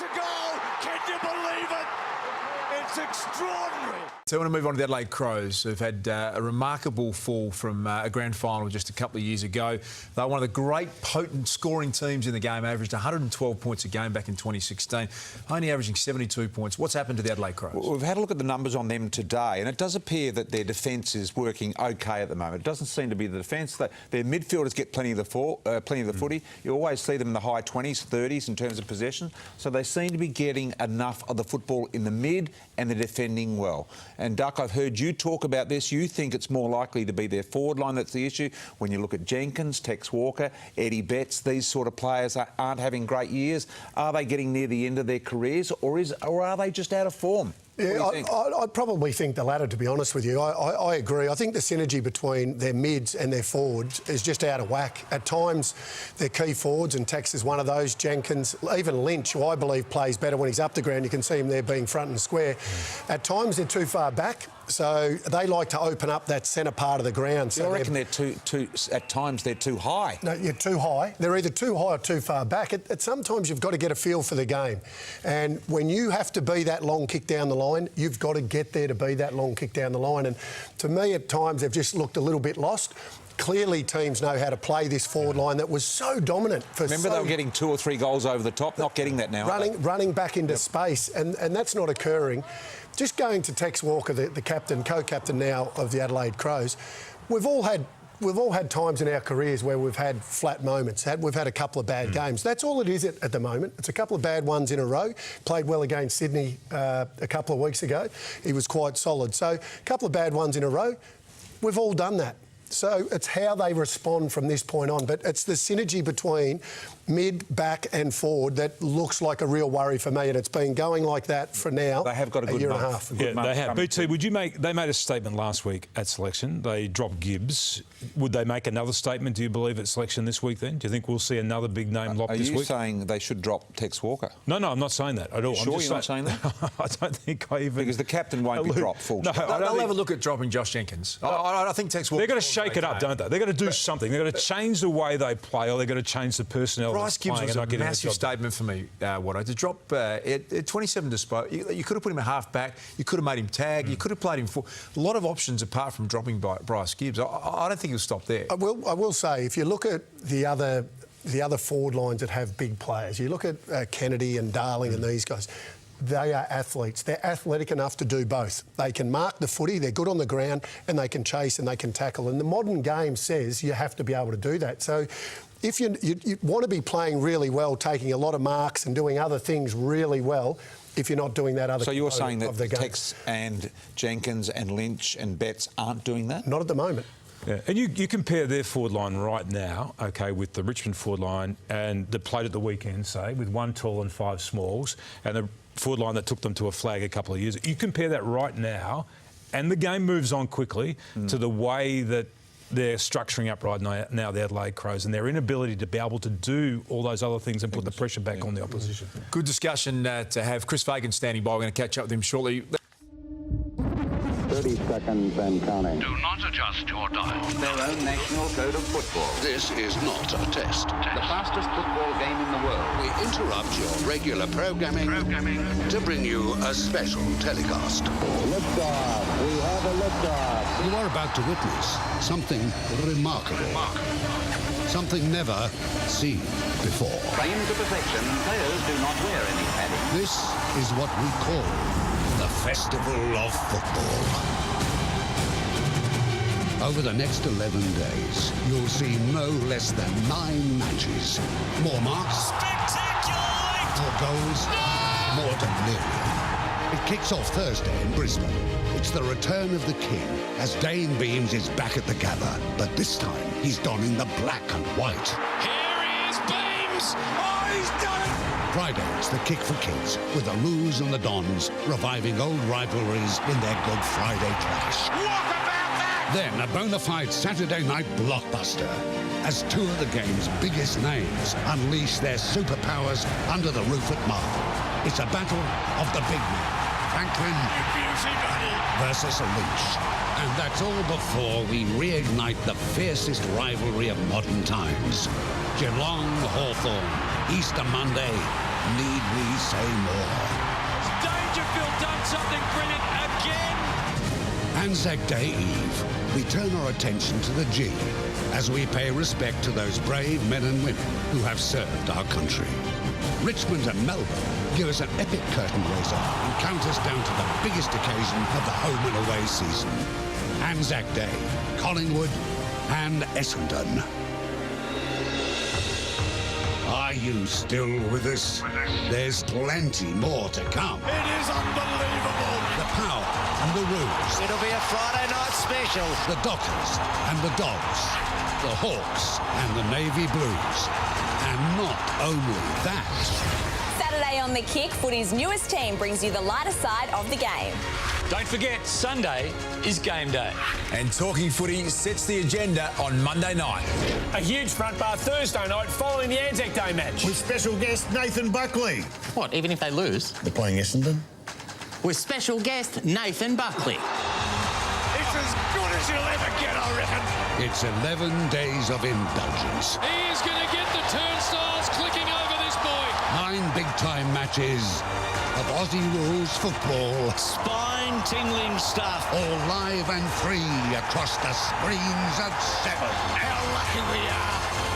a goal! Can you believe it? It's extraordinary. So I want to move on to the Adelaide Crows, who've had a remarkable fall from a grand final just a couple of years ago. They're one of the great potent scoring teams in the game, averaged 112 points a game back in 2016, only averaging 72 points. What's happened to the Adelaide Crows? Well, we've had a look at the numbers on them today, and it does appear that their defence is working OK at the moment. It doesn't seem to be the defence. Their midfielders get plenty of the footy. You always see them in the high 20s, 30s in terms of possession. So they seem to be getting enough of the football in the mid, and they're defending well. And Duck, I've heard you talk about this. You think it's more likely to be their forward line that's the issue. When you look at Jenkins, Tex Walker, Eddie Betts, these sort of players aren't having great years. Are they getting near the end of their careers, or are they just out of form? Yeah, I'd probably think the latter, to be honest with you. I agree. I think the synergy between their mids and their forwards is just out of whack. At times, their key forwards, and Tex is one of those, Jenkins, even Lynch, who I believe plays better when he's up the ground. You can see him there being front and square. At times, they're too far back, so they like to open up that centre part of the ground. So I reckon they're at times they're too high. No, you're too high. They're either too high or too far back. Sometimes you've got to get a feel for the game. And when you have to be that long kick down the line, you've got to get there to be that long kick down the line. And to me, at times, they've just looked a little bit lost. Clearly, teams know how to play this forward line that was so dominant for Remember, they were getting 2 or 3 goals over the top, not getting that now. Running back into space, and that's not occurring. Just going to Tex Walker, the captain, co-captain now of the Adelaide Crows, we've all had times in our careers where we've had flat moments. We've had a couple of bad games. That's all it is at the moment. It's a couple of bad ones in a row. Played well against Sydney a couple of weeks ago. He was quite solid. So a couple of bad ones in a row. We've all done that. So it's how they respond from this point on. But it's the synergy between mid, back and forward that looks like a real worry for me, and it's been going like that for now. They have got a good year month. and a half. Yeah, they have. BT, they made a statement last week at selection. They dropped Gibbs. Would they make another statement, do you believe, at selection this week then? Do you think we'll see another big name locked this week? Are you saying they should drop Tex Walker? No, I'm not saying that at all. Sure you're not saying that? I don't think I even... Because the captain won't be dropped full. No, they'll have a look at dropping Josh Jenkins. I think Tex Walker... They've got to shake it up, don't they? They've got to do something. They've got to change the way they play, or they've got to change the personnel. Bryce Gibbs was a massive statement for me, Watto. To drop at 27 disposal, you could have put him at half-back, you could have made him tag, you could have played him for a lot of options apart from dropping Bryce Gibbs. I don't think he'll stop there. I will say, if you look at the other forward lines that have big players, you look at Kennedy and Darling and these guys, they are athletes. They're athletic enough to do both. They can mark the footy, they're good on the ground, and they can chase and they can tackle. And the modern game says you have to be able to do that. So if you want to be playing really well, taking a lot of marks and doing other things really well, if you're not doing that other. So you're saying that Tex and Jenkins and Lynch and Betts aren't doing that? Not at the moment. Yeah. And you compare their forward line right now, OK, with the Richmond forward line and the played at the weekend, say, with 1 tall and 5 smalls, and the forward line that took them to a flag a couple of years. You compare that right now, and the game moves on quickly to the way that they're structuring up right now, the Adelaide Crows, and their inability to be able to do all those other things and put the pressure back on the opposition. Good discussion to have. Chris Fagan standing by. We're going to catch up with him shortly. 30 seconds and counting. Do not adjust your dial. Their own national code of football. This is not a test. The fastest football game in the world. We interrupt your regular programming to bring you a special telecast. Liftoff. We have a liftoff. You are about to witness something remarkable. Something never seen before. Trained to perfection, players do not wear any padding. This is what we call the Festival of Football. Over the next 11 days, you'll see no less than 9 matches. More marks. Spectacular! More goals. No! More delirium. It kicks off Thursday in Brisbane. It's the return of the King, as Dane Beams is back at the gather, but this time he's donning the black and white. Here is Beams! Oh, he's done it! Friday, it's the Kick for Kids, with the Roos and the Dons reviving old rivalries in their Good Friday clash. What about that? Then a bona fide Saturday night blockbuster, as 2 of the game's biggest names unleash their superpowers under the roof at Marvel. It's a battle of the big men, Franklin versus Lynch. And that's all before we reignite the fiercest rivalry of modern times. Geelong Hawthorn, Easter Monday, Need we say more? Dangerfield done something brilliant again. Anzac Day Eve, we turn our attention to the G as we pay respect to those brave men and women who have served our country. Richmond and Melbourne give us an epic curtain raiser and count us down to the biggest occasion of the home and away season. Anzac Day, Collingwood and Essendon. Are you still with us? There's plenty more to come. It is unbelievable. The power and the rules. It'll be a Friday night special. The Dockers and the Dogs. The Hawks and the Navy Blues. And not only that. Saturday on The Kick, Footy's newest team brings you the lighter side of the game. Don't forget, Sunday is game day. And Talking Footy sets the agenda on Monday night. A huge front bar Thursday night following the Anzac Day match. With special guest Nathan Buckley. What, even if they lose? They're playing Essendon. With special guest Nathan Buckley. It's as good as you'll ever get, I reckon. It's 11 days of indulgence. He is going to get the turnstiles clicking over this boy. 9 big-time matches of Aussie rules football. Spine-tingling stuff. All live and free across the screens of 7. How lucky we are.